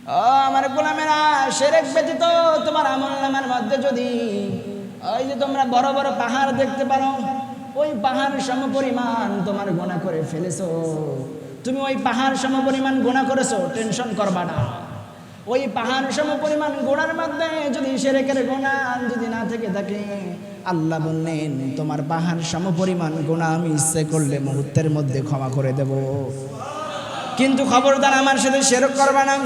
ও আমার গোলামেরা, শিরক ব্যতীত তোমার আমলনামার মধ্যে যদি ওই যে তোমরা বড় বড় পাহাড় দেখতে পারো, ওই পাহাড় সমপরিমাণ তোমার গুনাহ করে ফেলেছো, তুমি ওই পাহাড় সমপরিমাণ গুনাহ করেছো, টেনশন করবা না। ওই পাহাড় সমপরিমাণ গুনার মধ্যে যদি শিরকের গুনাহ যদি না থেকে থাকে, আল্লাহ বললেন তোমার পাহাড় সমপরিমাণ গুনাহ আমি ইচ্ছে করলে মুহূর্তের মধ্যে ক্ষমা করে দেব। কিন্তু খবরদার আমার সাথে শিরক করবা না,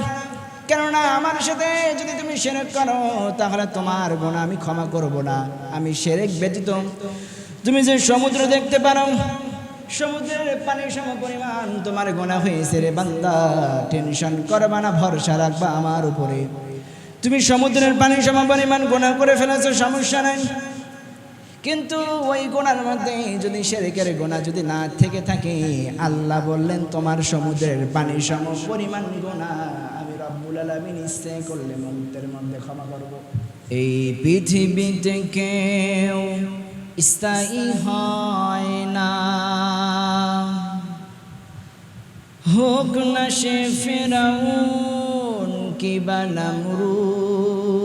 কেননা আমার সাথে যদি তুমি শিরক করো তাহলে তোমার গুনাহ আমি ক্ষমা করব না। আমি শিরক ব্যতীত তুমি যে সমুদ্র দেখতে পারো, সমুদ্রের পানি সমপরিমাণ তোমার গুনাহ হয়েছে রে বান্দা, টেনশন করবা না, ভরসা রাখবা আমার উপরে। তুমি সমুদ্রের পানি সমপরিমাণ গুনাহ করে ফেলেছো, সমস্যা নাই। কিন্তু ওই গুনার মধ্যে যদি শিরকের গুনাহ যদি না থেকে থাকে, আল্লাহ বললেন তোমার সমুদ্রের পানি সমপরিমাণ গুনাহ আমি রব্বুল আলামিন ইচ্ছে করলে মুহূর্তের মধ্যে ক্ষমা করব। এই পৃথিবীতে কেউ স্থায়ী হয় না, হোক না সে ফিরআউন কিবা নমরুদ,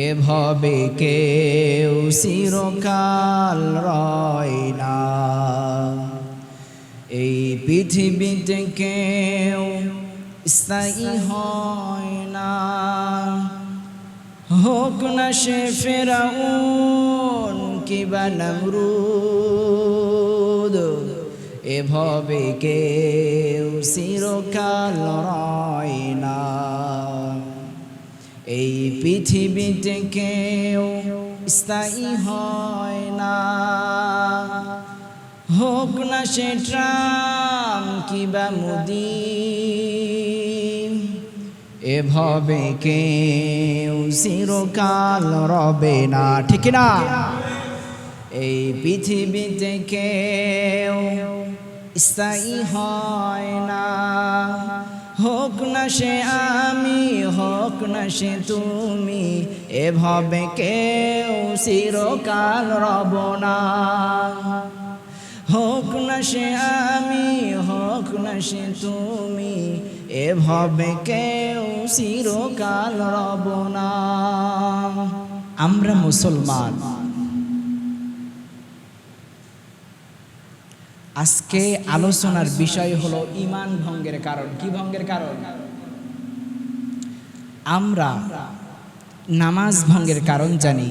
এভাবে কেউ চিরকাল রয় না। এই পৃথিবীতে কেউ স্থায়ী হয় না, হোক না সে ফিরআউন কিবা নমরুদ, এভাবে কেউ চিরকাল রয় না। এই পৃথিবীতে কেউ স্থায়ী হয় না, হোক না সে ট্রাম কিবা মোদি, এভাবে কেউ চিরকাল রবে না। ঠিক না? এই পৃথিবীতে কেউ স্থায়ী হয় না, হোক না সে আমি, হোক না সে তুমি, এভাবে কেউ চিরকাল রব না। হোক না সে আমি, হোক না সে তুমি, এভাবে কেউ চিরকাল রব না। আমরা মুসলমান। আজকে আলোচনার বিষয় হলো ঈমান ভঙ্গের কারণ। কি ভঙ্গের কারণ? আমরা নামাজ ভঙ্গের কারণ জানি,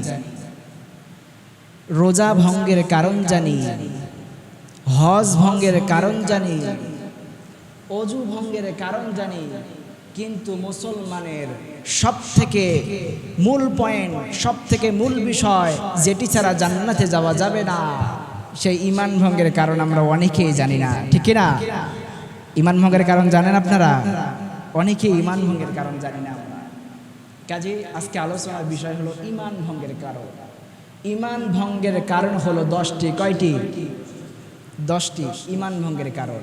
রোজা ভঙ্গের কারণ জানি, হজ ভঙ্গের কারণ জানি, অজু ভঙ্গের কারণ জানি, কিন্তু মুসলমানের সবথেকে মূল পয়েন্ট, সবথেকে মূল বিষয় যেটি ছাড়া জান্নাতে যাওয়া যাবে না, সেই ঈমান ভঙ্গের কারণ আমরা অনেকেই জানি না। ঠিক না? ঈমান ভঙ্গের কারণ জানেন আপনারা? অনেকেই ঈমান ভঙ্গের কারণ জানি না আমরা। কাজে আজকে আলোচনার বিষয় হলো ঈমান ভঙ্গের কারণ। ঈমান ভঙ্গের কারণ হলো 10টি। কয়টি? 10টি ঈমান ভঙ্গের কারণ।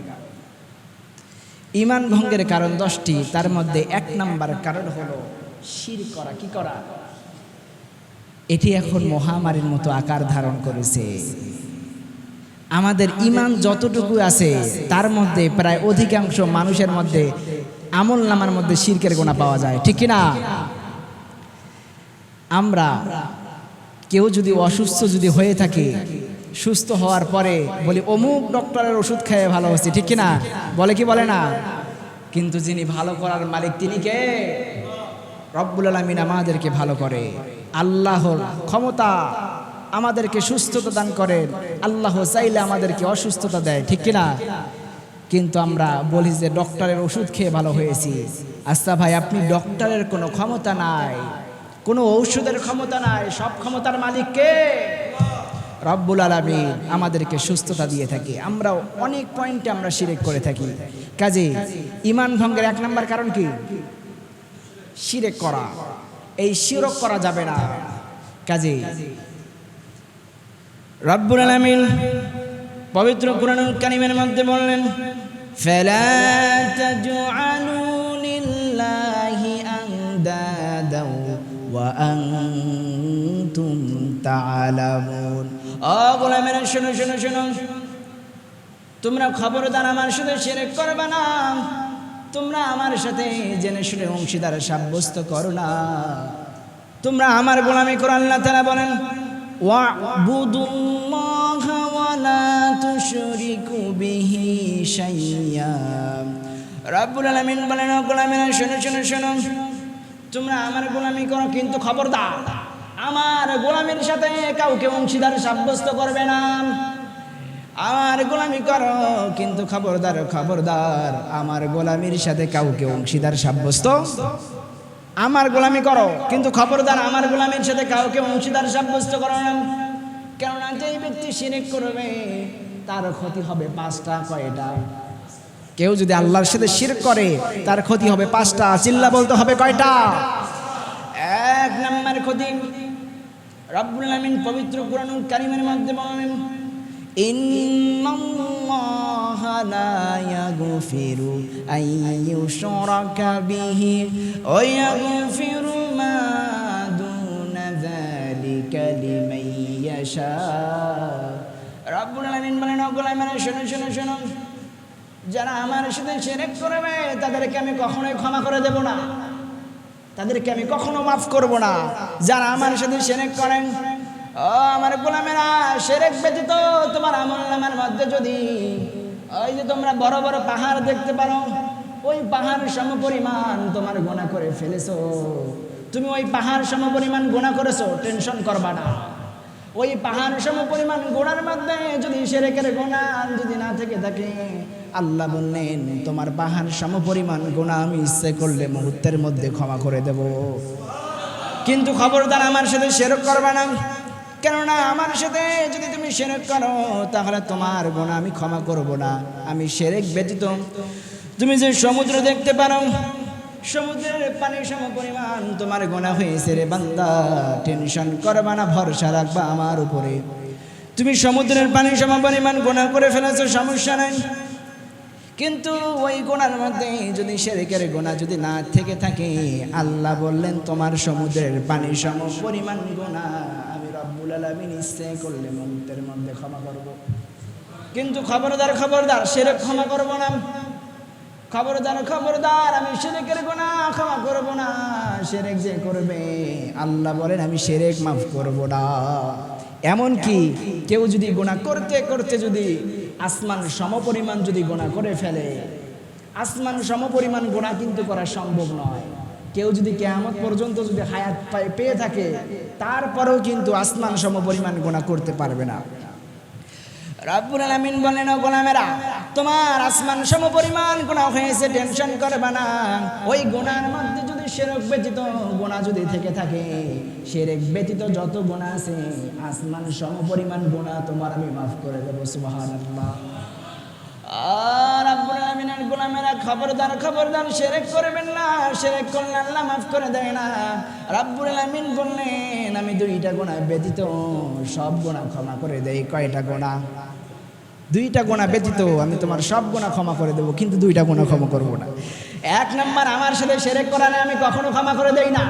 ঈমান ভঙ্গের কারণ 10টি, তার মধ্যে 1 নাম্বার কারণ হলো শিরক করা। কি করা? এটি এখন মহামারীর মতো আকার ধারণ করেছে। আমাদের ঈমান যতটুকু আছে তার মধ্যে প্রায় অধিকাংশ মানুষের মধ্যে আমল নামার মধ্যে শিরকের গুনাহ পাওয়া যায়। ঠিক কি না? আমরা কেউ যদি অসুস্থ যদি হয়ে থাকে, সুস্থ হওয়ার পরে বলি অমুক ডক্টরের ওষুধ খেয়ে ভালো হচ্ছে। ঠিক কি না? বলে কি বলে না? কিন্তু যিনি ভালো করার মালিক তিনি কে? রব্বুল আলামিন আমাদেরকে ভালো করে। আল্লাহর ক্ষমতা, আমাদেরকে সুস্থতা দান করেন। আল্লাহ চাইলে আমাদেরকে অসুস্থতা দেয়। ঠিক কি না? কিন্তু আমরা বলি যে ডক্টরের ওষুধ খেয়ে ভালো হয়েছি। আচ্ছা ভাই, আপনি ডক্টরের কোনো ক্ষমতা নাই, কোনো ঔষধের ক্ষমতা নাই, সব ক্ষমতার মালিক কে? রব্বুল আলামিন আমাদেরকে সুস্থতা দিয়ে থাকে। আমরা অনেক পয়েন্টে আমরা শিরক করে থাকি। কাজে ঈমান ভঙ্গের 1 নাম্বার কারণ কি? শিরক করা। এই শিরক করা যাবে না। কাজে রব্বুল আলামিন পবিত্র কুরআনুল কারীমের মধ্যে বললেন, ফালা তাজআলু লিল্লাহি আনদাদাও ওয়া আনতুম তা'লামুন। ও গোলামেরা, শোনো শোনো শোনো, তোমরা খবরদার আমার সাথে শিরক করবে না। তোমরা আমার সাথে জেনে শুনে অংশীদার সাব্যস্ত করো না, তোমরা আমার গোলামি করো। আল্লাহ তাআলা বলেন ওয়া'বুদুল্লাহা ওয়া লা তুশরিকু বিহি শাইয়্যা। রব্বুল আলামিন বলেন, ও গোলামেরা শোনো শোনো শোনো, তোমরা আমার গোলামি করো কিন্তু খবরদার আমার গোলামের সাথে কাউকে অংশীদার সাব্যস্ত করবে না। আমার গোলামি করো কিন্তু খবরদার খবরদার আমার গোলামির সাথে কাউকে অংশীদার সাব্যস্ত, আমার গোলামি করো কিন্তু খবরদার আমার গোলামির সাথে কাউকে অংশীদার সাব্যস্ত করো না। কেননা যেই ব্যক্তি শিরক করবে তার ক্ষতি হবে পাঁচটা। কয়টা? কেউ যদি আল্লাহর সাথে শিরক করে তার ক্ষতি হবে পাঁচটা। চিল্লা বলতে হবে কয়টা? এক নম্বর ক্ষতি, রব্বুল আলামিন পবিত্র কুরআনুল কারীমের মধ্যে বলেন, ইন্নাল্লাহা লা ইয়াগফিরু আইয়ুশরাকা বিহি ওয়া ইয়াগফিরু মা দুনা যালিকা লিমান ইয়াশা। রব্বুল আলামিন বলেন, ও গোলামেরা শোনো শোনো শোনো, যারা আমার সাথে শিরক করবে তাদেরকে আমি কখনোই ক্ষমা করে দেব না, তাদেরকে আমি কখনো মাফ করব না। যারা আমার সাথে শিরক করেন, ও আমার গোলামেরা, শিরক ব্যতীত তোমার আমলনামার মধ্যে যদি ওই যে তোমরা বড় বড় পাহাড় দেখতে পারো, ওই পাহাড় সমপরিমাণ তোমার গুনাহ করে ফেলেছো, তুমি ওই পাহাড় সমপরিমাণ গুনাহ করেছো, টেনশন করবা না। ওই পাহাড় সমপরিমাণ গুনার মধ্যে যদি শিরকের গুনাহ যদি না থেকে থাকে, আল্লাহ বললেন তোমার পাহাড় সমপরিমাণ গুনাহ আমি ইচ্ছে করলে মুহূর্তের মধ্যে ক্ষমা করে দেব। কিন্তু খবরদার আমার সাথে শিরক করবা না, কেননা আমার সাথে যদি তুমি শিরক করো তাহলে তোমার গুনাহ আমি ক্ষমা করব না। আমি শিরক ব্যতীত তুমি যে সমুদ্র দেখতে পারো, সমুদ্রের পানি সমপরিমাণ তোমার গুনাহ হয়েছে রে বান্দা, টেনশন করবা না, ভরসা রাখবা আমার উপরে। তুমি সমুদ্রের পানি সমপরিমাণ গুনাহ করে ফেলেছো, সমস্যা নাই। কিন্তু ওই গুনার মধ্যে যদি শিরকের গুনাহ যদি না থেকে থাকে, আল্লাহ বললেন তোমার সমুদ্রের পানি সমপরিমাণ গুনাহ আমি রব্বুল আলামিন ইচ্ছে করলে মুহূর্তের মধ্যে ক্ষমা করব। কিন্তু খবরদার খবরদার শিরক ক্ষমা করব না, খবরদার খবরদার আমি শিরকের গুনাহ ক্ষমা করব না। শিরক যে করবে আল্লাহ বলেন আমি শিরক মাফ করব না। এমন কি কেউ যদি গুনাহ করতে করতে যদি আসমান সমপরিমাণ যদি গুনাহ করে ফেলে, আসমান সমপরিমাণ গুনাহ কিন্তু করা সম্ভব নয়। কেউ যদি কিয়ামত পর্যন্ত যদি হায়াত পেয়ে থাকে তারপরেও কিন্তু আসমান সমপরিমাণ গুনাহ করতে পারবে না। রব্বুল আলামিন বলেন, ও গোলামেরা, তোমার আসমান সমপরিমাণ গুনাহ হয়েছে, টেনশন করবে না। ওই গুনার মধ্যে যদি শিরক ব্যতীত গুনাহ যদি থেকে থাকে, শিরক ব্যতীত যত গুনাহ আছে আসমান সমপরিমাণ গুনাহ তোমার আমি মাফ করে দেব। সুবহানাল্লাহ। রব্বুল আলামিনের গোলামেরা, খবরদার খবরদার শিরক করবেন না, শিরক করলে আল্লাহ মাফ করে দেয় না। রব্বুল আলামিন বললেন আমি দুইটা গুনাহ ব্যতীত সব গুনাহ ক্ষমা করে দেই। কয়টা গুনাহ? দুইটা গুনাহ ব্যতীত আমি তোমার সব গুনাহ ক্ষমা করে দেব, কিন্তু দুইটা গুনাহ ক্ষমা করব না। এক নাম্বার, আমার সাথে শিরক করা আমি কখনো ক্ষমা করে দেই না।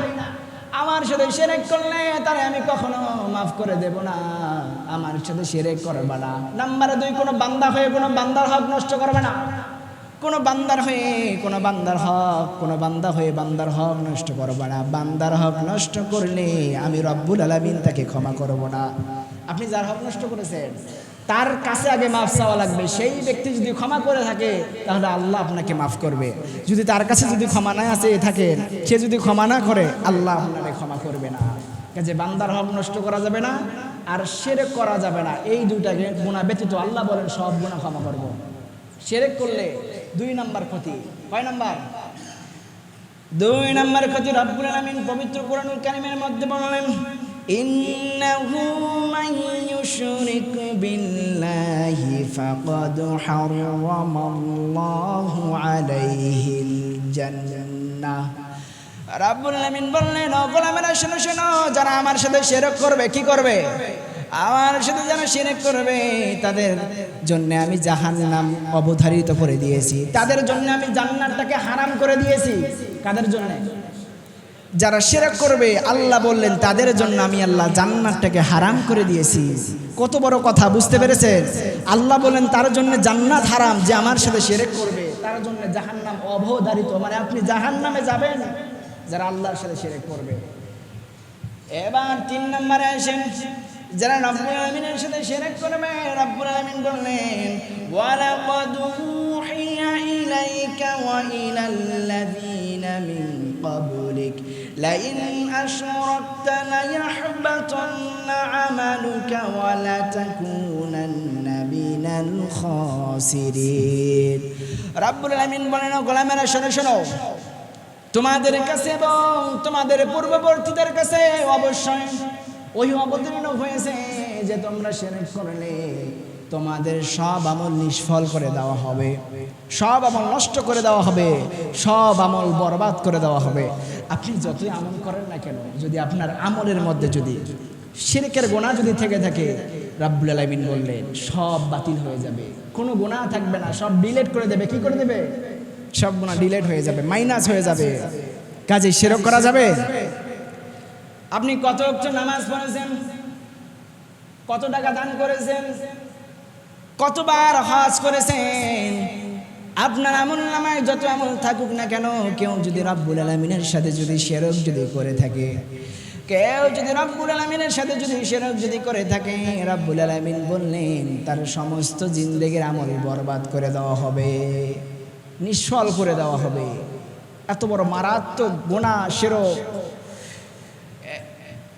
আমার সাথে শিরক করলে তারে আমি কখনো মাফ করে দেব না। আমার সাথে শিরক করবে না। নাম্বার দুই, কোনো বান্দা হয়ে কোনো বান্দার হক নষ্ট করবে না। কোনো বান্দার হয়ে কোনো বান্দার হক, কোনো বান্দা হয়ে বান্দার হক নষ্ট করবে না। বান্দার হক নষ্ট করলে আমি রব্বুল আলামিন তাকে ক্ষমা করব না। আপনি যার হক নষ্ট করেছেন তার কাছে আগে মাফ চাওয়া লাগবে। সেই ব্যক্তি যদি ক্ষমা করে থাকে তাহলে আল্লাহ আপনাকে মাফ করবে। যদি তার কাছে যদি ক্ষমা না আছে থাকে, সে যদি ক্ষমা না করে আল্লাহ আপনাকে ক্ষমা করবে না। কাজে বান্দার হক নষ্ট করা যাবে না আর শিরক করা যাবে না। এই দুইটাকে গুনাহ ব্যতীত আল্লাহ বলেন সব গুনাহ ক্ষমা করব। শিরক করলে দুই নাম্বার ক্ষতি। কয় নাম্বার? দুই নাম্বার ক্ষতি। রব্বুল আলামিন পবিত্র কুরআনুল কারীমের মধ্যে বলেন, ইন্নাহু মান ইউশরিক বিল্লাহি ফাকাদ হারামাল্লাহু আলাইহিল জান্নাহ। রব্বুল আলামিন বললেন, ও গোলামেরা শোনো শোনো, যারা আমার সাথে শিরক করবে, কি করবে? আমার সাথে যারা শিরক করবে তাদের জন্য আমি জাহান্নাম অবধারিত করে দিয়েছি, তাদের জন্য আমি জান্নাতটাকে হারাম করে দিয়েছি। কাদের জন্য? যারা শিরক করবে আল্লাহ বললেন তাদের জন্য আমি আল্লাহ জান্নাতটাকে হারাম করে দিয়েছি। কত বড় কথা, বুঝতে পেরেছেন? আল্লাহ বলেন তার জন্য জান্নাত হারাম, যে আমার সাথে শিরক করবে তার জন্য জাহান্নাম অবধারিত, মানে আপনি জাহান্নামে যাবেন যারা আল্লাহর সাথে শিরক করবে। এবার 3 নম্বরে আসেন, যারা রব্বুল আলামিনের সাথে শিরক করবে, রব্বুল আলামিন বললেন ওয়ালাকাদ উহিয়া ইলাইকা ওয়া ইলাল্লাযীনা মিন ক্বাবলিক লাইন আশরাকতা লায়াহবাতান্না আমালুকা ওয়া লাতাকুনান্না মিনাল খাসিরিন। রব্বুল আলামিন বলেন, গোলামেরা শোনো শোনো, তোমাদের কাছে এবং তোমাদের পূর্ববর্তীদের কাছে অবশ্যই ওই অবতীর্ণ হয়েছে যে তোমরা শিরক করলে তোমাদের সব আমল নিষ্ফল করে দেওয়া হবে, সব আমল নষ্ট করে দেওয়া হবে, সব আমল বরবাদ করে দেওয়া হবে। আপনি যতই আমল করেন না কেন, যদি আপনার আমলের মধ্যে যদি শিরকের গুনাহ যদি থেকে থাকে, রব্বুল আলামিন বললেন সব বাতিল হয়ে যাবে, কোনো গুনাহ থাকবে না, সব ডিলিট করে দেবে। কি করে দেবে? সব গুনাহ ডিলিট হয়ে যাবে, মাইনাস হয়ে যাবে। কাজে শিরক করা যাবে? আপনি কত ওয়াক্ত নামাজ পড়েছেন, কত টাকা দান করেছেন, কতবার হজ করেছেন, আপনার আমলনামায় যত আমল থাকুক না কেন, কেউ যদি রব্বুল আলামিনের সাথে যদি শিরক যদি করে থাকে, কেউ যদি রব্বুল আলামিনের সাথে যদি শিরক যদি করে থাকে, রব্বুল আলামিন বললেন তার সমস্ত জিন্দেগির আমল বরবাদ করে দেওয়া হবে, নিষ্ফল করে দেওয়া হবে। এত বড় মারাত্মক গুনাহ শিরক।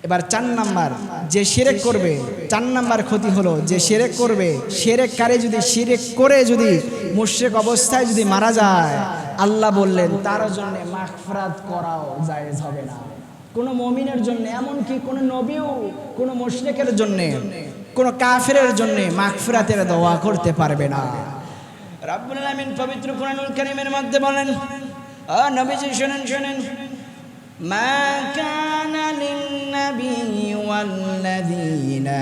এবার 4 নাম্বার, যে শিরক করবে, 4 নাম্বার ক্ষতি হলো যে শিরক করবে, শিরককারী যদি শিরক করে যদি মুশরিক অবস্থায় যদি মারা যায়, আল্লাহ বললেন তার জন্য মাগফিরাত করাও জায়েজ হবে না। কোনো মুমিনের জন্য, এমনকি কোনো নবীও কোনো মুশরিকের জন্য, কোনো কাফিরের জন্য মাগফিরাতের দোয়া করতে পারবে না। রব্বুল আলামিন পবিত্র কোরআনুল কারীমের মধ্যে বলেন, ও নবীজি শুনেন শুনেন, মা কানা লিন-নাবিয়্যি ওয়াল-লাযীনা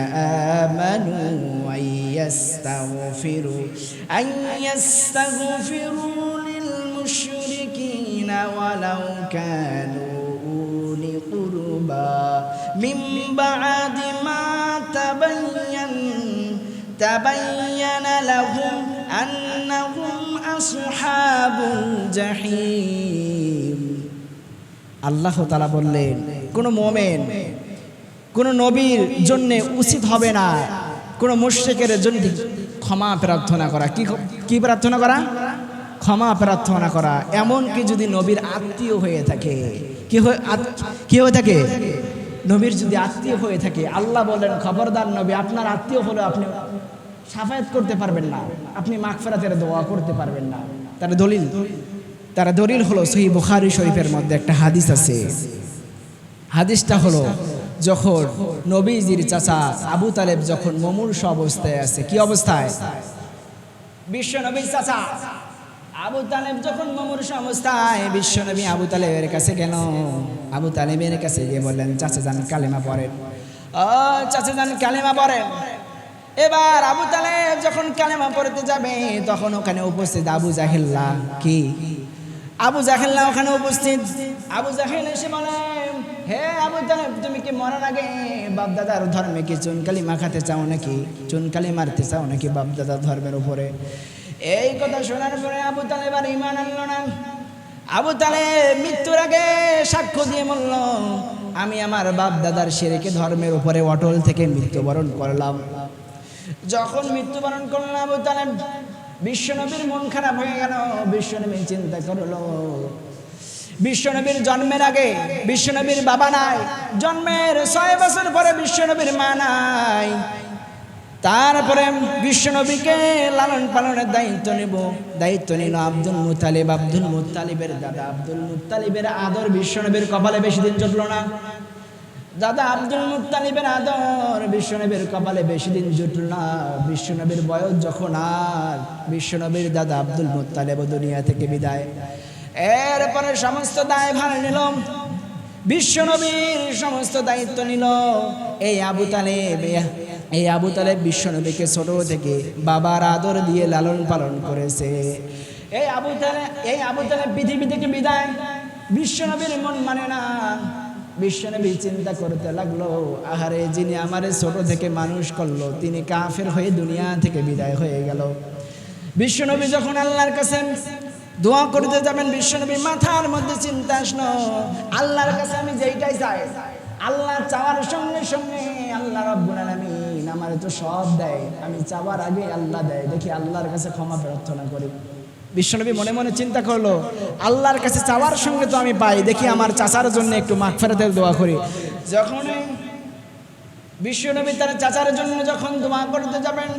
আমানু আইয়াস্তাগফিরু লিল-মুশরিকিনা ওয়ালাউ কানু উলি কুরবা মিন বা'দি মা তাবাyyana লাহুম আন্নাহুম আসহাবুল জাহিম। আল্লাহ তাআলা বললেন কোন মুমিন কোন নবীর জন্য উচিত হবে না কোন মুশরিকের জন্য ক্ষমা প্রার্থনা করা। কি প্রার্থনা করা? ক্ষমা প্রার্থনা করা। এমন কি যদি নবীর আত্মীয় হয়ে থাকে, কি হয়ে থাকে? নবীর যদি আত্মীয় হয়ে থাকে, আল্লাহ বলেন খবরদার নবী, আপনার আত্মীয় হলো আপনি শাফায়াত করতে পারবেন না, আপনি মাগফিরাতের দোয়া করতে পারবেন না। তার দলিল হলো সহিহ বুখারী শরীফের মধ্যে একটা হাদিস আছে। হাদিসটা হলো, যখন নবীজির চাচা আবু তালেব যখন মুমূর্ষ অবস্থায় আছে, কি অবস্থায়? বিশ্ব নবীর চাচা আবু তালেব যখন মুমূর্ষ অবস্থায়, বিশ্ব নবী আবু তালেবের কাছে গেল। আবু তালেবের কাছে গিয়ে বললেন, চাচা যান কালেমা পড়েন। ও চাচা যান কালেমা পড়েন। এবার আবু তালেব যখন কালেমা পড়তে যাবে, তখন ওখানে উপস্থিত আবু জাহেল্লা। কি? আবু জাহেল্লা ওখানে উপস্থিত। আবু জাহেল এসে বলে, হে আবু তালেব, তুমি কি মরার আগে বাপদাদার ধর্মে কি চুনকালি মাখাতে চাও নাকি? চুনকালি মারতে চাও নাকি বাপদাদার ধর্মের উপরে? এই কথা শোনার পরে আবু তালেব আর ঈমান আনলো না। আবু তালেব মৃত্যুর আগে সাক্ষ্য দিয়ে বলল, আমি আমার বাপদাদার শিরকি ধর্মের উপরে অটল থেকে মৃত্যুবরণ করলাম। যখন মৃত্যুবরণ করল আবু তালেব, বিশ্বনবীর মন খারাপ হয়ে গেল। বিশ্বনবী চিন্তা করলো, বিশ্বনবীর জন্মের আগে বিশ্বনবীর বাবা নাই, জন্মের 6 বছর পরে বিশ্বনবীর মা নাই। তারপরে বিশ্বনবীকে লালন পালনের দায়িত্ব নিল আব্দুল মুত্তালিব। আব্দুল মুত্তালিবের দাদা আব্দুল মুত্তালিবের আদর বিশ্বনবীর কপালে বেশি দিন জুটল না। দাদা আব্দুল মুত্তালিবের আদর বিশ্বনবীর কপালে বেশি দিন জুটল না। বিশ্বনবীর বয়স যখন, আর বিশ্বনবীর দাদা আব্দুল মুত্তালিব দুনিয়া থেকে বিদায়। এরপরে সমস্ত দায়ভার নিল বিশ্বনবীর, সমস্ত দায়িত্ব নিল এই আবু তালেব বিশ্বনবীকে ছোট থেকে বাবার আদর দিয়ে লালন পালন করেছে। এই আবু তালেব পৃথিবী থেকে বিদায়। বিশ্বনবীর মন মানে না। বিশ্বনবী চিন্তা করতে লাগলো, আহারে, যিনি আমারে ছোট থেকে মানুষ করলো, তিনি কাফের হয়ে দুনিয়া থেকে বিদায় হয়ে গেল। বিশ্বনবী যখন আল্লাহর কাছে দোয়া করতে যাবেন, বিশ্বনবী মাথার মধ্যে চিন্তা আসলো, আল্লাহর কাছে আমি যেইটাই চাই, আল্লাহ চাওয়ার সঙ্গে সঙ্গে আল্লাহ রাব্বুল আলামিন আমার তো সব দেয়, আমি চাওয়ার আগে আল্লাহ দেয়, দেখি আল্লাহর কাছে ক্ষমা প্রার্থনা করি। বিশ্বনবী মনে মনে চিন্তা করলো, আল্লাহর কাছে চাওয়ার সঙ্গে তো আমি পাই, দেখি আমার চাচার জন্য একটু মাগফিরাতের দোয়া করি। যখন বিশ্বনবী তার চাচার জন্য যখন দোয়া করতে যাবেন,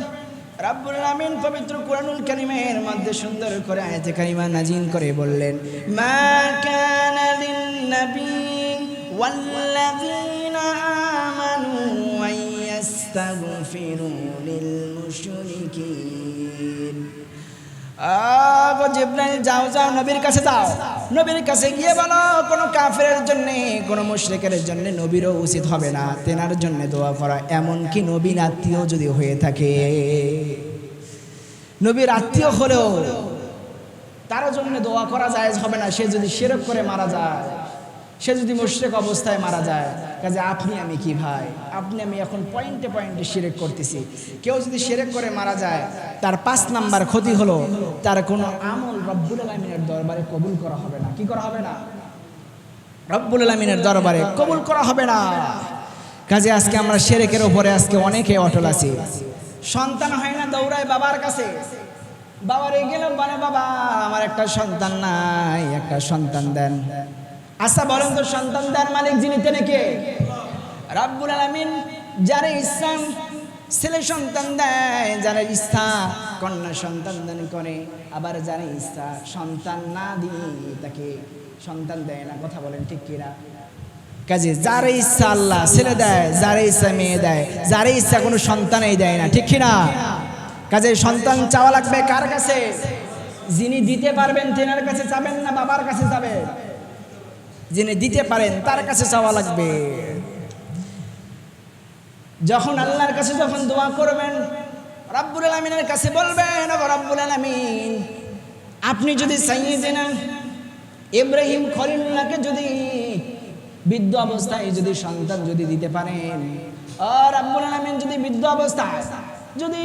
রাব্বুল আলামিন পবিত্র কুরআনুল কারীমের মধ্যে সুন্দর করে আয়াতে কারিমা নাজিল করে বললেন, মা কানা লিন নবী ওয়াল্লাযীনা আমানু ওয়ায়াস্তাগফিরু লিল মুশরিকিন। জিবরাইল যাও যাও নবীর কাছে যাও, নবীর কাছে গিয়ে বলো কোনো কাফেরের জন্য কোনো মুশরিকের জন্য নবীরও উচিত হবে না তেনার জন্য দোয়া করা, এমনকি নবীর আত্মীয় যদি হয়ে থাকে, নবীর আত্মীয় হলেও তার জন্য দোয়া করা জায়েজ হবে না। সে যদি শিরক করে মারা যায়, সে যদি মুশরিক অবস্থায় মারা যায়, কাজে আপনি আমি কি ভাই, আপনি আমি এখন পয়েন্টে পয়েন্টে শিরক করতেছি। কেউ যদি শিরক করে মারা যায়, তার 5 নাম্বার ক্ষতি হলো তার কোনো আমল রব্বুল আলামিনের দরবারে কবুল করা হবে না। কি করা হবে না? রব্বুল আলামিনের দরবারে কবুল করা হবে না। কাজে আজকে আমরা শিরকের উপরে আজকে অনেকে অটল আছি। সন্তান হয় না, দৌড়ায় বাবার কাছে, বাবার গেল বলে বাবা আমার একটা সন্তান নাই, একটা সন্তান দেন। আচ্ছা বলেন তো সন্তান দেওয়ার মালিক যিনি তিনি কে? রাব্বুল আলামিন। যারে ইচ্ছা ছেলে সন্তান দেয়, যারা ইচ্ছা কন্যা সন্তান দান করে, আবার যারা ইচ্ছা সন্তান না দিয়ে তাকে সন্তান দেয় না। কথা বলেন ঠিক কিনা? কাজে যারে ইচ্ছা আল্লাহ ছেলে দেয়, যারে ইচ্ছা মেয়ে দেয়, যারে ইচ্ছা কোনো সন্তানই দেয় না। ঠিক কিনা? কাজে সন্তান চাওয়া লাগবে কার কাছে? যিনি দিতে পারবেন তেনার কাছে চাবেন না বাবার কাছে যাবেন? যিনি দিতে পারেন তার কাছে চাওয়া লাগবে। যখন আল্লাহর কাছে যখন দোয়া করবেন, রাব্বুল আলামিনের কাছে বলবেন, ও রাব্বুল আলামিন আপনি যদি সাইয়্যিদিনা ইব্রাহিম খলিলুল্লাহকে যদি বৃদ্ধ অবস্থায় যদি সন্তান যদি দিতে পারেন, ও রাব্বুল আলামিন যদি বৃদ্ধ অবস্থায় যদি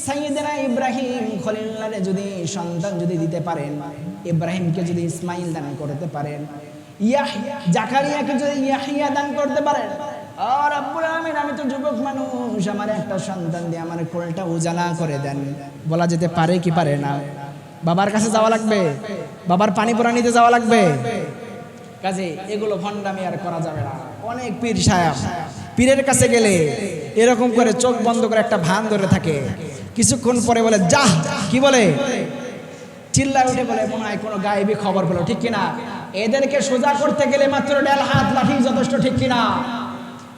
সাইয়্যিদিনা ইব্রাহিম খলিলুল্লাহকে যদি সন্তান যদি দিতে পারেন, ইব্রাহিমকে যদি ইসমাইল দান করতে পারেন, জাকারিয়াকে যদি ইয়াহিয়া দান করতে পারেন, আর রব্বুল আলামিন আমি তো যুবক মানুষ, আমার একটা সন্তান দিয়ে আমার কোলটা উজালা করে দেন, বলা যেতে পারে কি পারে না? বাবার কাছে যাওয়া লাগবে, বাবার পানি পোড়া নিতে যাওয়া লাগবে। কাজে এগুলো ভণ্ডামি আর করা যাবে না। অনেক পীর সাহেব পীরের কাছে গেলে এরকম করে চোখ বন্ধ করে একটা ভান ধরে থাকে, কিছুক্ষণ পরে বলে যা, কি বলে চিল্লায় উঠে বলে মনে হয় কোনো গায়েবী খবর পেলো। ঠিক কিনা? এদেরকে সোজা করতে গেলে মাত্র 1.5 হাত লাঠি যথেষ্ট। ঠিক কিনা?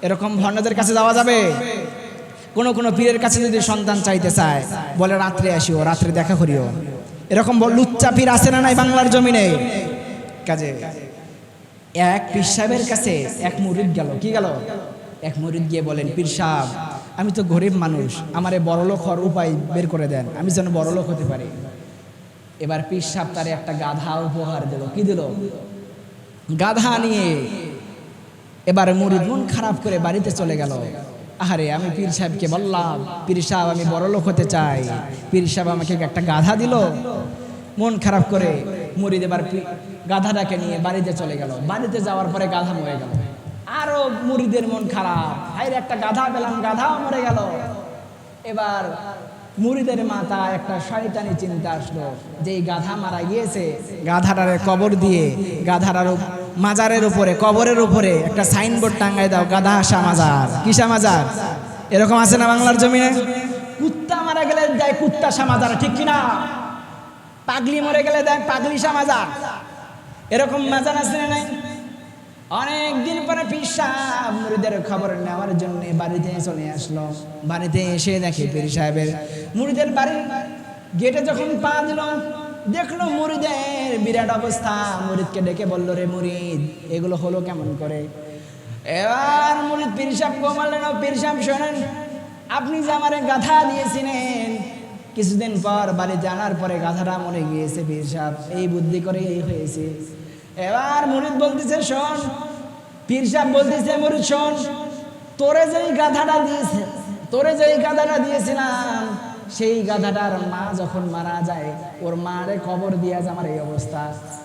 এরকম ভণ্ডদের কাছে যাওয়া যাবে? কোন কোন পীরের কাছে যদি সন্তান চাইতে চায় বলে রাত্রে আসিও, রাত্রে দেখা করিও। এরকম লুচ্চা পীর আছে না নাই বাংলার জমিনে? কাজে এক পীর সাহেবের কাছে এক মুরিদ গেল। কি গেল? এক মুরিদ গিয়ে বলেন, পীর সাহেব আমি তো গরিব মানুষ, আমারে বড়লোক হওয়ার উপায় বের করে দেন, আমি যেন বড়লোক হতে পারি। এবার পীর সাহেব তারে একটা গাধা উপহার দিল। কি দিল? গাধা নিয়ে এবার মুরিদ মন খারাপ করে বাড়িতে চলে গেল। আরে আমি পীর সাহেবকে বললাম, পীর সাহেব আমি বড়লোক হতে চাই, পীর সাহেব আমাকে একটা গাধা দিল। মন খারাপ করে মুরিদ এবার গাধাটাকে নিয়ে বাড়িতে চলে গেল। বাড়িতে যাওয়ার পরে গাধা মরে গেল। আরো মুরিদের মন খারাপ, হায়রে একটা গাধা পেলাম, গাধাও মরে গেল। এবার মুরিদের মাথা একটা শয়তানি চিন্তা আসলো যে এই গাধা মারা গিয়েছে, গাধাটারে কবর দিয়ে গাধাটার মাজারের উপরে কবরের উপরে একটা সাইনবোর্ড টাঙ্গাই দাও, গাধা আসা মাজার। কিসা মাজার? এরকম আছে না বাংলার জমিনে? কুত্তা মারা গেলে দেয় কুত্তা সামাজার। ঠিক কিনা? পাগলি মরে গেলে দেয় পাগলি সামাজার। এরকম মাজার আছে না নাই? অনেকদিন পরে পীর সাহেব মুরিদের খবর নেওয়ার জন্য বাড়িতে চলে আসলো। বাড়িতে এসে দেখে পীর সাহেবের মুরিদের বাড়ির গেটে যখন পা দিল, দেখলো মুরিদের বিরাট অবস্থা। মুরিদকে ডেকে বলল, রে মুরিদ এগুলো হলো কেমন করে? এবার মুরিদ পীর সাহেবকে বললেন, পীর সাহেব শোনেন, আপনি যে আমারে গাধা দিয়েছিলেন, কিছুদিন পর বাড়িতে আনার পরে গাধাটা মরে গিয়েছে। পীর সাহেব এই বুদ্ধি করে এই হয়েছে। এবার মুরিদ বলতেছে, শোন। পীর সাহেব বলতেছে, মুরিদ শোন, তোরে যেই গাধাটা দিয়েছিলাম সেই গাধাটার মা যখন মারা যায়, ওর মারে কবর দিয়া যে আমার এই অবস্থা,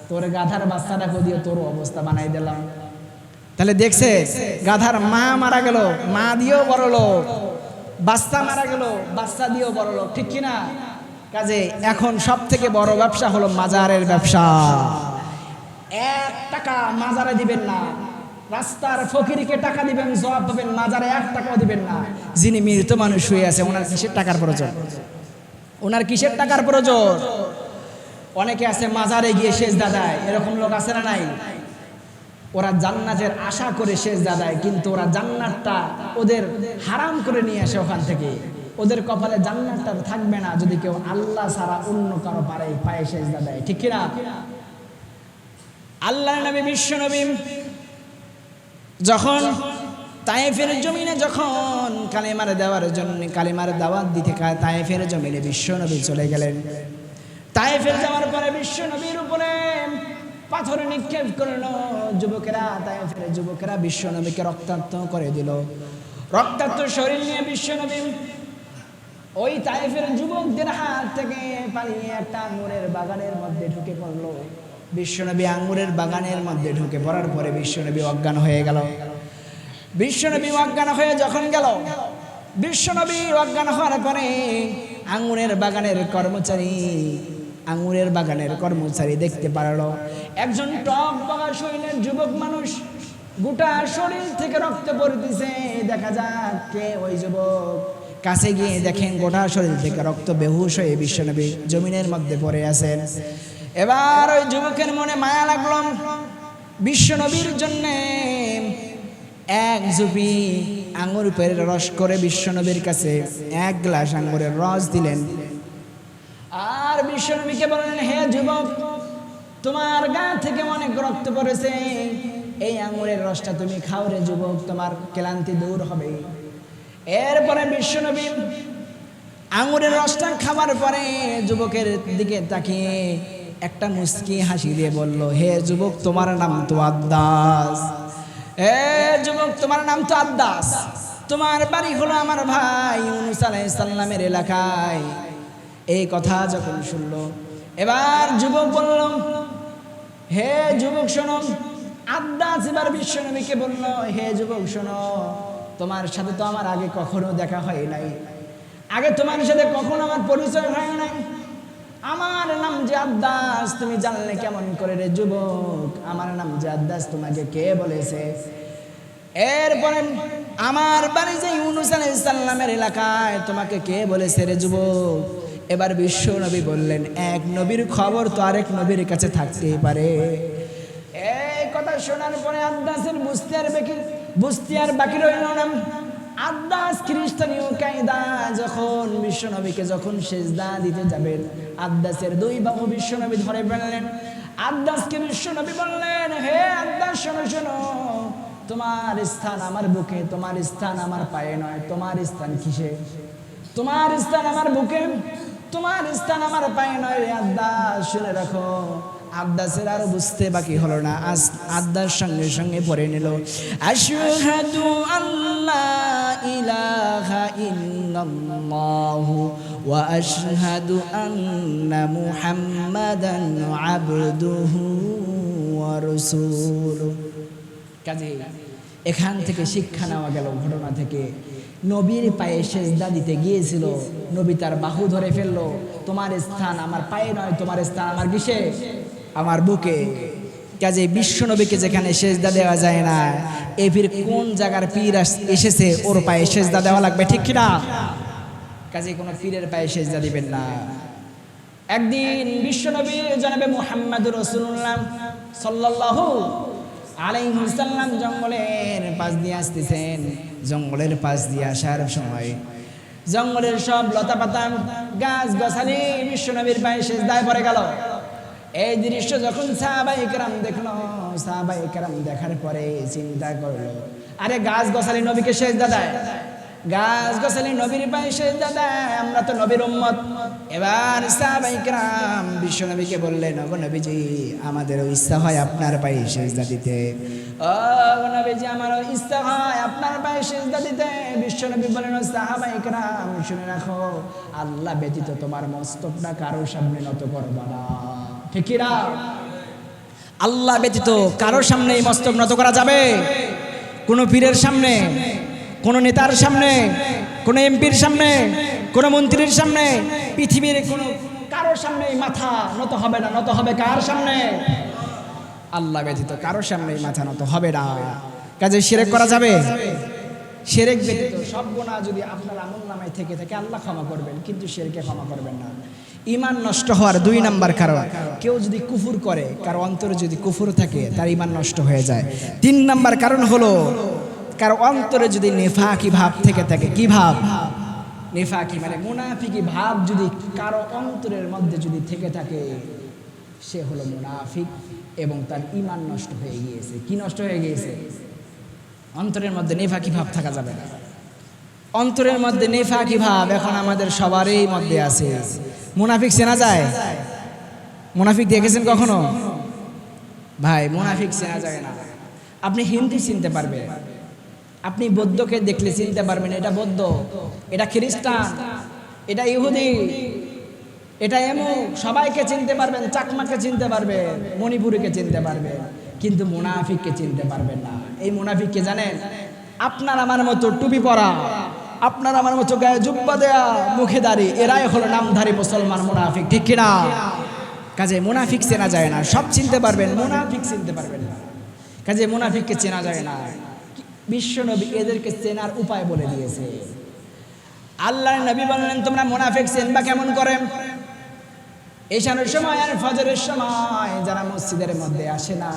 তোর গাধার বাচ্চাটাকে দিয়ে তোর অবস্থা বানাই দিলাম। তাহলে দেখছে গাধার মা মারা গেল, মা দিয়েও বড় লোক, বাচ্চা মারা গেল, বাচ্চা দিয়েও বড় লোক, ঠিক কিনা? কাজে এখন সব থেকে বড় ব্যবসা হলো মাজারের ব্যবসা। 1 টাকা মাজারে দিবেন না, রাস্তার ফকিরকে টাকা দিবেন, জবাব পাবেন, মাজারে 1 টাকাও দিবেন না। যিনি মৃত মানুষ হয়ে আছে ওনার কিসের টাকার প্রয়োজন? ওনার কিসের টাকার প্রয়োজন? অনেকে আছে মাজারে গিয়ে সেজদা দেয়, এরকম লোক আছে না নাই? ওরা জান্নাতের আশা করে সেজদা দেয়, কিন্তু ওরা জান্নাতটা ওদের হারাম করে নিয়ে আসে ওখান থেকে। ওদের কপালে জান্নাতটা থাকবে না যদি কেউ আল্লাহ ছাড়া অন্য কারো পায়ে সেজদা দেয়, ঠিক কিনা? আল্লাহর নবী বিশ্ব নবী যখন তায়েফের জমিনে যখন কালেমার দেওয়ার জন্য কালেমার দাওয়াত দিতে তায়েফের জমিনে বিশ্ব নবী চলে গেলেন। তায়েফের যাওয়ার পরে বিশ্ব নবীর উপরে পাথর নিক্ষেপ করলো যুবকেরা। তায়েফের যুবকেরা বিশ্ব নবীকে রক্তাক্ত করে দিল। রক্তাক্ত শরীর নিয়ে বিশ্ব নবী ওই তায়েফের যুবকদের হাত থেকে পালিয়ে একটা আঙ্গুরের বাগানের মধ্যে ঢুকে পড়লো। বিশ্বনবী আঙ্গুরের বাগানের মধ্যে ঢুকে পড়ার পরে বিশ্বনবী অজ্ঞান হয়ে গেল। বিশ্বনবী অজ্ঞান হয়ে যখন গেল, বিশ্বনবী অজ্ঞান হওয়ার পরে আঙ্গুরের বাগানের কর্মচারী দেখতে পারলো একজন টক বাগা শরীরের যুবক মানুষ, গোটা শরীর থেকে রক্ত পড়তেছে। দেখা যাক কে ওই যুবক। কাছে গিয়ে দেখেন গোটা শরীর থেকে রক্ত বেহুশ হয়ে বিশ্বনবী জমিনের মধ্যে পড়ে আছেন। এবার ওই যুবকের মনে মায়া লাগলো। বিশ্বনবীর জন্য 1 ঝুপি আঙ্গুর পেরের রস করে বিশ্বনবীর কাছে 1 গ্লাস আঙ্গুরের রস দিলেন। আর বিশ্বনবীকে বললেন, হে যুবক, তোমার গা থেকে অনেক রক্ত পড়েছে, এই আঙ্গুরের রসটা তুমি খাও রে যুবক, তোমার ক্লান্তি দূর হবে। এরপরে বিশ্বনবী আঙ্গুরের রসটা খাবার পরে যুবকের দিকে তাকিয়ে একটা মুস্কি হাসি দিয়ে বলল, হে যুবক, তোমার নাম তো আদ্দাস। হে যুবক, তোমার নাম তো আদ্দাস, তোমার বাড়ি হলো আমার ভাই ইউনূস আলাইহিস সালামের এলাকায়। এই কথা যখন শুনলো, এবার যুবক বলল, হে যুবক শোনো। আদ্দাস এবার বিশ্বনবীকে বলল, হে যুবক শোনো, তোমার সাথে তো আমার আগে কখনো দেখা হয় নাই, আগে তোমার সাথে কখনো আমার পরিচয় হয় নাই। আমার নাম যে আদ্দাস তুমি জানলে কেমন করে রে যুবক? আমার নাম যে আদ্দাস তোমাকে কে বলেছে? এরপরে আমার বাড়ি যে ইউনূস আলাইহিস সালামের এলাকায়, তোমাকে কে বলেছে রে যুবক? এবার বিশ্ব নবী বললেন, এক নবীর খবর তো আরেক নবীর কাছে থাকতেই পারে। এই কথা শোনার পরে আদ্দাসের বুঝতে আর বাকি রইল না। আদ্দাস খ্রিস্টানীয় কায়দা যখন বিশ্বনবীকে যখন সেজদা দিতে যাবেন, আদ্দাসের 2 বাহু বিশ্বনবী ধরে ফেললেন। আদ্দাসকে বিশ্বনবী বললেন, হে আদ্দাস শোনো শোনো, তোমার স্থান আমার বুকে, তোমার স্থান আমার পায়ে নয়। তোমার স্থান কিসে? তোমার স্থান আমার বুকে, তোমার স্থান আমার পায়ে নয় রে আদ্দাস, শুনে রাখো। আদ্দাসের আর বুঝতে বাকি হলো না, আদ্দাস সঙ্গে সঙ্গে পড়ে নিল, আশহাদু আল্লা ইলাহা ইল্লাল্লাহু ওয়া আশহাদু আন্না মুহাম্মাদান আবদুহু ওয়া রাসূলুহু। কাজে এখান থেকে শিক্ষা নেওয়া গেল ঘটনা থেকে, নবীর পায়ে সেজদা দিতে গিয়েছিল, নবী তার বাহু ধরে ফেললো। তোমার স্থান আমার পায়ে নয়, তোমার স্থান আমার কিসে? আমার বুকে। কাজে বিশ্ব নবীকে যেখানে সেজদা দেওয়া যায় না, এ পীর কোন জায়গার পীর এসেছে ওর পায়ে সেজদা দেওয়া লাগবে, ঠিক কিনা? কাজে কোনো পীরের পায়ে সেজদা দিবেন না। একদিন বিশ্ব নবী জনাবে মুহাম্মদুর রাসূলুল্লাহ সাল্লাল্লাহু আলাইহি ওয়াসাল্লাম জঙ্গলের পাশ দিয়ে আসতেছেন। জঙ্গলের পাশ দিয়ে আসার সময় জঙ্গলের সব লতা পাতা গাছ গাছালি বিশ্ব নবীর পায়ে সেজদায় পড়ে গেল। এই দৃশ্য যখন সাহাবায়ে কেরাম দেখলো, সাহাবায়ে কেরাম দেখার পরে চিন্তা করলো, আরে গাছ গাছালি নবীকে সেজদা দেয়, গাছ গাছালি নবীর পায়ে সেজদা দেয়, আমরা তো নবীর উম্মত। এবার সাহাবায়ে কেরাম বিশ্ব নবীকে বললেন, ওগো নবীজি, আমাদেরও ইচ্ছা হয় আপনার পায়ে সেজদা দিতে। ও নবীজি আমার ইচ্ছা হয় আপনার পায়ে সিজদা দিতে। বিশ্বনবী বলেন ও সাহাবায়ে কেরাম শুনে রাখো, আল্লাহ ব্যতীত তোমার মস্তকটা কারোর সামনে নত করবা না। ঠিক কি না? আল্লাহ ব্যতীত কারোর সামনে এই মস্তক নত করা যাবে? কোনো পীরের সামনে, কোনো নেতার সামনে, কোনো এমপির সামনে, কোনো মন্ত্রীর সামনে, পৃথিবীর কোনো কারোর সামনে মাথা নত হবে না। নত হবে কার সামনে? আল্লাহ ব্যতীত কারোর সামনে মাথা নত হবে না। কাজে শিরক করা যাবে? শিরক ব্যতীত সব গুনাহ যদি আপনার আমলনামায় থেকে থাকে আল্লাহ ক্ষমা করবেন, কিন্তু শিরকে ক্ষমা করবেন না। ঈমান নষ্ট হওয়ার 2 নাম্বার কারণ, কেউ যদি কুফর করে, কারো অন্তরে যদি কুফর থাকে তার ঈমান নষ্ট হয়ে যায়। 3 নাম্বার কারণ হলো কারো অন্তরে যদি নেফাকি ভাব থেকে থাকে। কি ভাব? নেফাকি মানে মুনাফিকি ভাব যদি কারো অন্তরের মধ্যে যদি থেকে থাকে, সে হলো মুনাফিক এবং তার ঈমান নষ্ট হয়ে গিয়েছে। কি নষ্ট হয়ে গিয়েছে? অন্তরের মধ্যে নেফাকি ভাব থাকা যাবে না। অন্তরের মধ্যে নেফাকি ভাব এখন আমাদের সবারই মধ্যে আছে। মুনাফিক চেনা যায়? মুনাফিক দেখেছেন কখনো? ভাই মুনাফিক চেনা যায় না। আপনি হিন্দু চিনতে পারবেন, আপনি বৌদ্ধকে দেখলে চিনতে পারবেন এটা বৌদ্ধ, এটা খ্রিস্টান, এটা ইহুদি, এটা এমুক, সবাইকে চিনতে পারবেন। চাকমাকে চিনতে পারবেন, মণিপুরীকে চিনতে পারবেন, কিন্তু মুনাফিককে চিনতে পারবেন না। এই মুনাফিককে জানেন? আপনার আমার মতো টুপি পরা, আপনার আমার মতো গায়ে জুব্বা দেয়া, মুখে দাড়ি, এরাই হলো নামধারী মুসলমান মুনাফিক। ঠিক কিনা? কাজে মুনাফিক চেনা যায় না। সব চিনতে পারবেন, মুনাফিক চিনতে পারবেন না। কাজে মুনাফিককে চেনা যায় না। বিশ্বনবী এদেরকে চেনার উপায় বলে দিয়েছে। আল্লাহর নবী বললেন তোমরা মুনাফিক চিনবা কেমন করে? ঈশানের সময় আর ফজরের সময় যারা মসজিদের মধ্যে আসে না,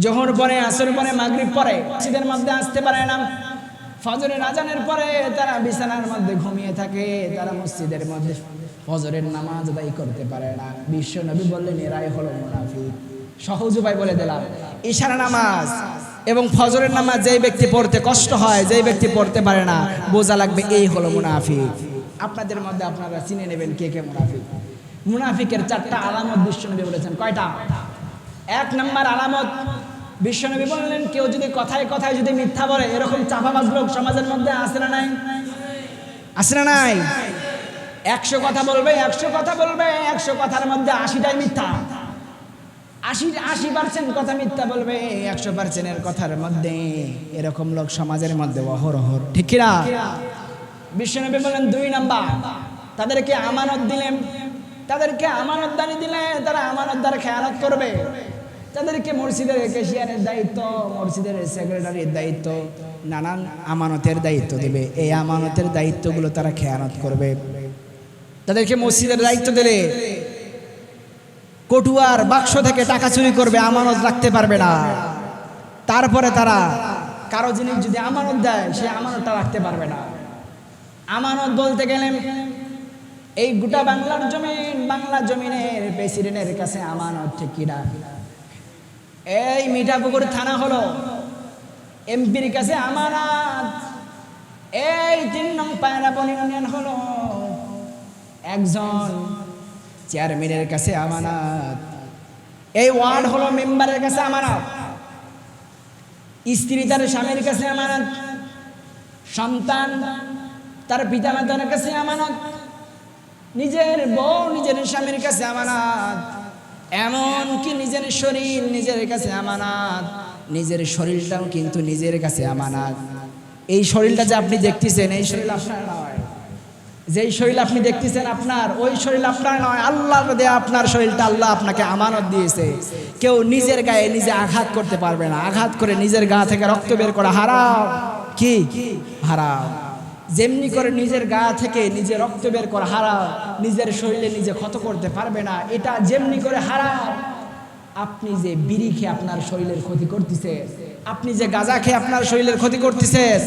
জোহর পরে, আসর পরে, মাগরিব পরে মসজিদের মধ্যে আসতে পারে না, ফজরের আজানের পরে তারা বিছানার মধ্যে ঘুমিয়ে থাকে, তারা মসজিদের মধ্যে ফজরের নামাজ আদায় করতে পারে না। বিশ্ব নবী বললেন এরাই হলো মুনাফিক। সহজ উপায় বলে দিলাম, ঈশার নামাজ এবং ফজরের নামাজ যেই ব্যক্তি পড়তে কষ্ট হয়, যেই ব্যক্তি পড়তে পারে না, বোঝা লাগবে এই হলো মুনাফিক। আপনাদের মধ্যে আপনারা চিনে নেবেন কে কে মুনাফিক। মুনাফিকের 4টা আলামত বিশ্বনবী বলেছেন। কয়টা? 1 নাম্বার আলামত বিশ্বনবী বললেন কেউ যদি কথায় কথায় যদি মিথ্যা বলে, এরকম চাপাবাজ লোক সমাজের মধ্যে আছে না নাই? আছে না নাই? 100 কথা বলবে, 100 কথা বলবে, 100 কথার মধ্যে 80টাই মিথ্যা। 80% কথা মিথ্যা বলবে, 100% কথার মধ্যে এরকম লোক সমাজের মধ্যে অহরহ। ঠিক কি না? বিশ্বনবী বলেন 2 নাম্বার, তাদেরকে আমানত দিলেন, তাদেরকে আমানতদারি দিলে তারা আমানতদার খেয়ানত করবে। তাদেরকে মসজিদের ক্যাশিয়ারের দায়িত্ব, মসজিদের সেক্রেটারির দায়িত্ব, নানান আমানতের দায়িত্ব দেবে। এই আমানতের দায়িত্বগুলো তারা খেয়ানত করবে। তাদেরকে মসজিদের দায়িত্ব দিলে কটুয়ার বাক্স থেকে টাকা চুরি করবে, আমানত রাখতে পারবে না। তারপরে তারা কারো জিনিস যদি আমানত দেয়, সে আমানতটা রাখতে পারবে না। আমানত বলতে গেলেন এই গোটা বাংলার জমিন, বাংলা জমিনের প্রেসিডেন্টের কাছে আমানত। ঠিক কিনা? এই মিঠাপুকুর থানা হলো এমপির কাছে আমানত। এই 3 নং পায়রাবন ইউনিয়ন হলো একজন চেয়ারম্যানের কাছে আমানত। এই ওয়ার্ড হলো মেম্বারের কাছে আমানত। স্ত্রী তার স্বামীর কাছে আমানত, সন্তান তার পিতামাতার কাছে আমানত, নিজের বউ নিজের স্বামীর কাছে আমানত, এমন কি নিজের শরীর নিজের কাছে আমানত। নিজের শরীরটাও কিন্তু নিজের কাছে আমানত। এই শরীরটা যে আপনি দেখতেছেন, এই শরীর আপনার নয়। যেই শরীর আপনি দেখতেছেন আপনার, ওই শরীর আপনার নয়, আল্লাহর দেয়া আপনার শরীরটা আল্লাহ আপনাকে আমানত দিয়েছে। কেউ নিজের গায়ে নিজে আঘাত করতে পারবে না। আঘাত করে নিজের গা থেকে রক্ত বের করা হারাম। কি হারাম? যেমনি করে নিজের গা থেকে নিজে রক্ত বের করা হারাম, নিজের শরীরে নিজে ক্ষত করতে পারবে না, এটা যেমনি করে হারাম। আপনি যে বিড়ি খেয়ে আপনার শরীরের ক্ষতি করতেছে, আপনি যে গাঁজা খেয়ে আপনার শরীরের ক্ষতি করতেছেন,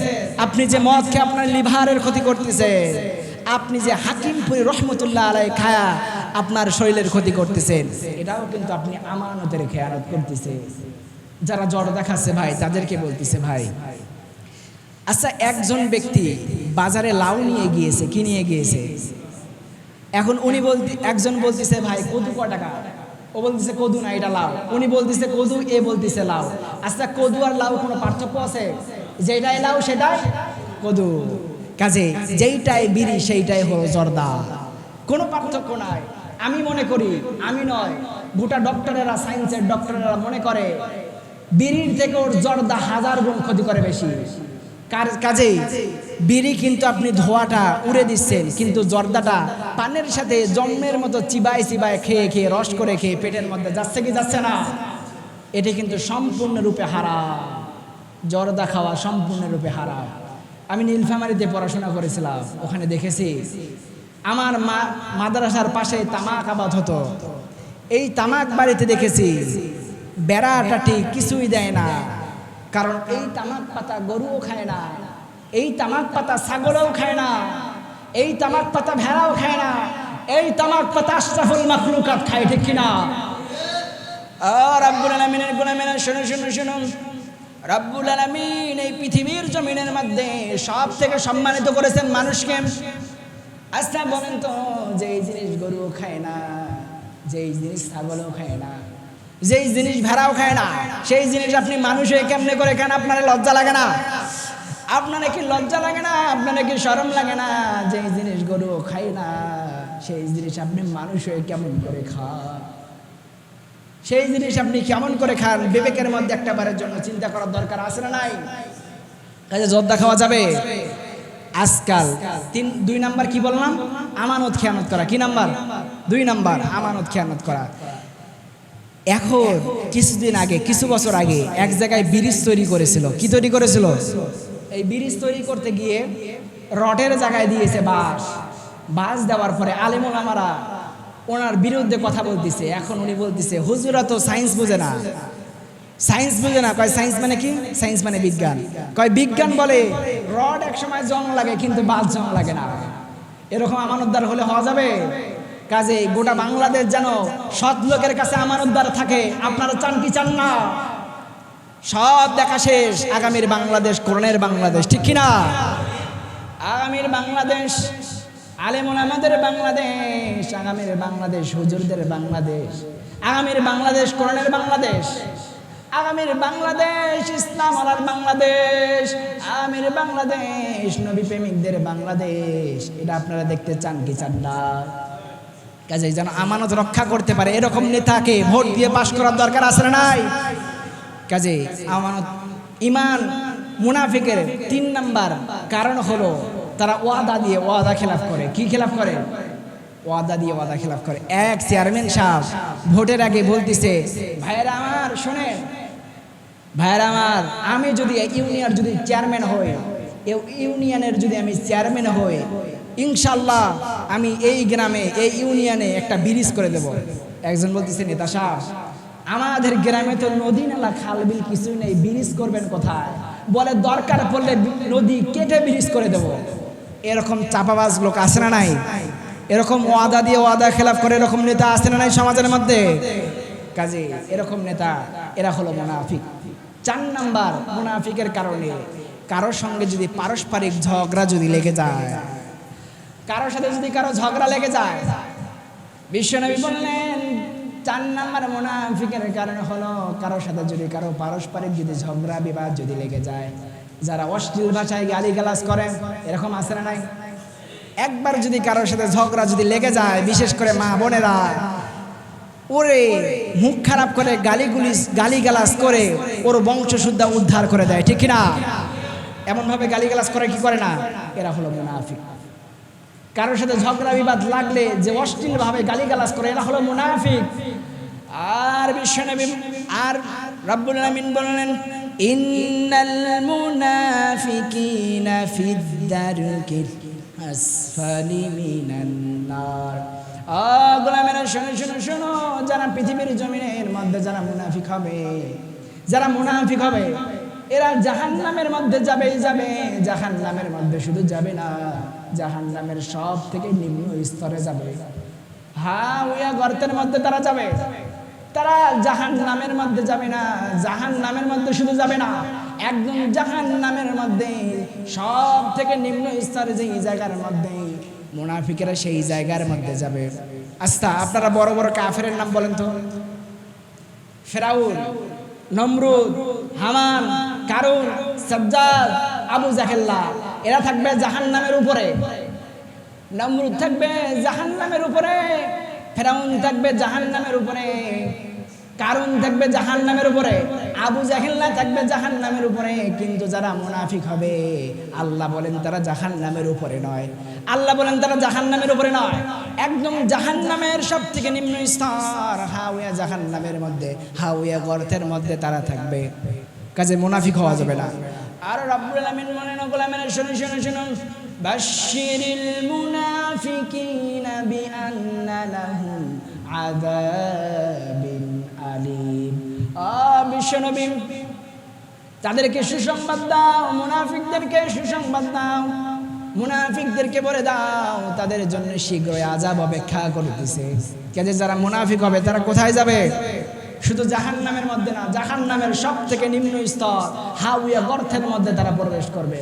আপনি যে মদ খেয়ে আপনার লিভারের ক্ষতি করতেছেন, আপনি যে হাকিমপুরি রহমতুল্লাহ আলাইহি খায়া আপনার শরীরের ক্ষতি করতেছেন, এটাও কিন্তু আপনি আমানতের খেয়ানত করতেছেন। যারা জ্বর দেখাচ্ছে ভাই, তাদেরকে বলতেছে ভাই, আচ্ছা একজন ব্যক্তি বাজারে লাউ নিয়ে গিয়েছে, কি নিয়ে গিয়েছে? এখন উনি একজন বলতেছে ভাই কদু ক টাকা? ও বলতেছে কদু না, এটা লাউ। উনি বলতেছে কদু, এ বলতেছে লাউ। আচ্ছা, কদু আর লাউ কোনো পার্থক্য আছে? যেটাই লাউ সেটাই কদু। কাজে যেইটাই বিড়ি সেইটাই হলো জর্দা, কোনো পার্থক্য নাই। আমি মনে করি, আমি নয়, গোটা ডক্টরেরা, সায়েন্সের ডক্টরেরা মনে করে বিড়ির থেকে ওর জর্দা 1000 গুণ ক্ষতি করে বেশি। কাজেই বিড়ি কিন্তু আপনি ধোঁয়াটা উড়ে দিচ্ছেন, কিন্তু জর্দাটা পানের সাথে জন্মের মতো চিবায় চিবায় খেয়ে খেয়ে রস করে খেয়ে পেটের মধ্যে যাচ্ছে কি যাচ্ছে না? এটি কিন্তু সম্পূর্ণরূপে হারাম। জর্দা খাওয়া সম্পূর্ণরূপে হারাম। আমি নীলফামারীতে পড়াশোনা করেছিলাম, ওখানে দেখেছি আমার মাদ্রাসার পাশে তামাক আবাদ হতো। এই তামাক বাড়িতে দেখেছি বেড়াটাটি কিছুই দেয় না, কারণ এই তামাক পাতা গরুও খায় না, এই তামাক পাতা ছাগলও খায় না, এই তামাক পাতা ভেড়াও খায় না, এই তামাক পাতা আশরাফুল মাখলুকাত খায়, ঠিক কিনা? রব্বুল আলামিনের গুনামেনা শুনুন শুনুন শুনুন, রব্বুল আলামিন এই পৃথিবীর জমিনের মধ্যে সব থেকে সম্মানিত করেছেন মানুষকে। আচ্ছা বলেন তো, যেই জিনিস গরুও খায় না, যেই জিনিস ছাগলও খায় না, যেই জিনিস ভেড়াও খায় না, সেই জিনিস আপনি মানুষ হয়ে কেমনে করে খান? আপনার লজ্জা লাগে না? আপনারা কি লজ্জা লাগে না? আপনারা কি শরম লাগে না? যেই জিনিস গরুও খায় না, সেই জিনিস আপনি মানুষ হয়ে কেমন করে খান? সেই জিনিস আপনি কেমন করে খান? বিবেকের মধ্যে একটা বারের জন্য চিন্তা করার দরকার আছে না নাই? কাজে জর্দা খাওয়া যাবে? আজকাল 2 নাম্বার কি বললাম? আমানত খেয়ানত করা। কি নাম্বার? 2 নাম্বার, আমানত খেয়ানত করা। এখন কিছুদিন আগে, কিছু বছর আগে এক জায়গায় ব্রিজ তৈরি করেছিল। কি তৈরি করেছিল? এই ব্রিজ তৈরি করতে গিয়ে রডের জায়গায় দিয়েছে বাঁশ। বাঁশ দেওয়ার পরে আলেম ওলামারা ওনার বিরুদ্ধে কথা বলতেছে। এখন উনি বলতেছে হুজুরা তো সায়েন্স বুঝে না, সায়েন্স বুঝে না। কয় সায়েন্স মানে কি? সায়েন্স মানে বিজ্ঞান। কয় বিজ্ঞান বলে রড এক সময় জং লাগে, কিন্তু বাঁশ জং লাগে না। এরকম আমানতদার হলে হওয়া যাবে? কাজে গোটা বাংলাদেশ যেন সৎ লোকের কাছে আমানতদার থাকে। আপনারা চান কি চান না? সব দেখা শেষ, আগামীর বাংলাদেশ কোরআনের বাংলাদেশ, ঠিক কিনা? আগামীর বাংলাদেশ আলেম ওলামাদের বাংলাদেশ, আগামীর বাংলাদেশ হুজুরদের বাংলাদেশ, আগামীর বাংলাদেশ কোরআনের বাংলাদেশ, আগামীর বাংলাদেশ ইসলাম আলার বাংলাদেশ, আগামীর বাংলাদেশ নবী প্রেমিকদের বাংলাদেশ। এটা আপনারা দেখতে চান কি চান না? কাজে যেন আমানত রক্ষা করতে পারে এরকম নেতাকে ভোট দিয়ে পাশ করার দরকার আছে না নাই? কাজে আমানত ঈমান মুনাফিকের 3 নাম্বার কারণ হলো তারা ওয়াদা দিয়ে ওয়াদা খেলাফ করে। কি খেলাফ করে? ওয়াদা দিয়ে ওয়াদা খেলাফ করে। এক চেয়ারম্যান সাহেব ভোটের আগে বলতেছে, ভাইয়েরা আমার শোনেন, ভাইয়েরা আমার, আমি যদি ইউনিয়নের যদি চেয়ারম্যান হই, ইউনিয়নের যদি আমি চেয়ারম্যান হই, ইনশাল্লাহ আমি এই গ্রামে এই ইউনিয়নে একটা ব্রিজ করে দেব। একজন বলতেছে, নেতা সাহেব আমাদের গ্রামে তো নদী নালা খাল বিল কিছুই নেই, ব্রিজ করবেন কোথায়? বলে দরকার পড়লে নদী কেটে ব্রিজ করে দেব। এরকম চাপাবাজ লোক আছে না নাই? এরকম ওয়াদা দিয়ে ওয়াদা খেলাফ করে এরকম নেতা আছে না নাই সমাজের মধ্যে? কাজে এরকম নেতা, এরা হলো মুনাফিক। 4 নাম্বার মুনাফিকের কারণে কারোর সঙ্গে যদি পারস্পরিক ঝগড়া যদি লেগে যায়, কারোর সাথে যদি কারো ঝগড়া লেগে যায়, বিশ্বনবী বললেন 4 নাম্বার মুনাফিকের কারণ হলো কারোর সাথে যদি কারো পারস্পরিক যদি ঝগড়া বিবাদ যদি লেগে যায়, যারা অশ্লীল ভাষায় গালিগালাজ করেন, এরকম আছে না নাই? একবার যদি কারোর সাথে ঝগড়া যদি লেগে যায়, বিশেষ করে মা বোনেরা ওরে মুখ খারাপ করে গালিগালাজ করে ওর বংশশুদ্ধা উদ্ধার করে দেয়, ঠিক কিনা? এমনভাবে গালিগালাজ করে কি করে না? এরা হলো মুনাফিক। কারোর সাথে ঝগড়া বিবাদ লাগলে যে অশ্লীলভাবে গালিগালাজ করে, এরা হলো মুনাফিক। আর বিশ্বনবী আর রব্বুল আলামিন বললেন, ইন্নাল মুনাফিকিনা ফিদ দারকিল আসফালি মিনান নার। গোলামেরা শোনো শোনো শোনো, যারা পৃথিবীর জমিনের মধ্যে যারা মুনাফিক হবে, যারা মুনাফিক হবে, এরা জাহান্নামের মধ্যে যাবে। জাহান্নামের মধ্যে শুধু যাবে না, জাহান্নামের সব থেকে নিম্ন স্তরে যাবে। হাওয়া গর্তের মধ্যে তারা যাবে। তারা জাহান্নামের মধ্যে যাবে না, জাহান্নামের মধ্যে শুধু যাবে না, একদম জাহান্নামের মধ্যে সব থেকে নিম্ন স্তরে যে জায়গার মধ্যে মুনাফিকেরা সেই জায়গার মধ্যে যাবে। আচ্ছা, আপনারা বড় বড় কাফেরের নাম বলেন তো। ফেরাউন, নমরুদ, হামান, কারুন, সাজ্জাদ, আবু জাহেল্লা, এরা থাকবে জাহান্নামের উপরে। নমরুদ থাকবে জাহান্নামের উপরে, ফেরাউন থাকবে জাহান্নামের উপরে, কারুন থাকবে জাহান্নামের উপরে, আবু জাহেল্লা থাকবে জাহান্নামের উপরে। কিন্তু যারা মুনাফিক হবে আল্লাহ বলেন তারা জাহান্নামের উপরে নয়। আল্লাহ বলেন তারা জাহান্নামের উপরে নয়, একদম জাহান্নামের সবথেকে নিম্ন স্তর হাওয়া জাহান্নামের মধ্যে, হাওয়া গর্তের মধ্যে তারা থাকবে। কাজে মুনাফিক হওয়া যাবে না। আর রব্বুল আলামিন বলেন, গোলামেরা শুনুন শুনুন শুনুন, বাশশিরিল মুনাফিকিনা বিআন্না লাহুম আযাবিন আলীম। বিশ্বনবী তাদেরকে সুসংবাদ দাও, মুনাফিকদেরকে সুসংবাদ দাও, মুনাফিকদেরকে বলে দাও তাদের জন্য শীঘ্রই আযাব অপেক্ষা করতেছে। কাজে যারা মুনাফিক হবে তারা কোথায় যাবে? শুধু জাহান্নামের মধ্যে না, জাহান্নামের সবথেকে নিম্ন স্তর হাওয়া গর্তের মধ্যে তারা প্রবেশ করবে।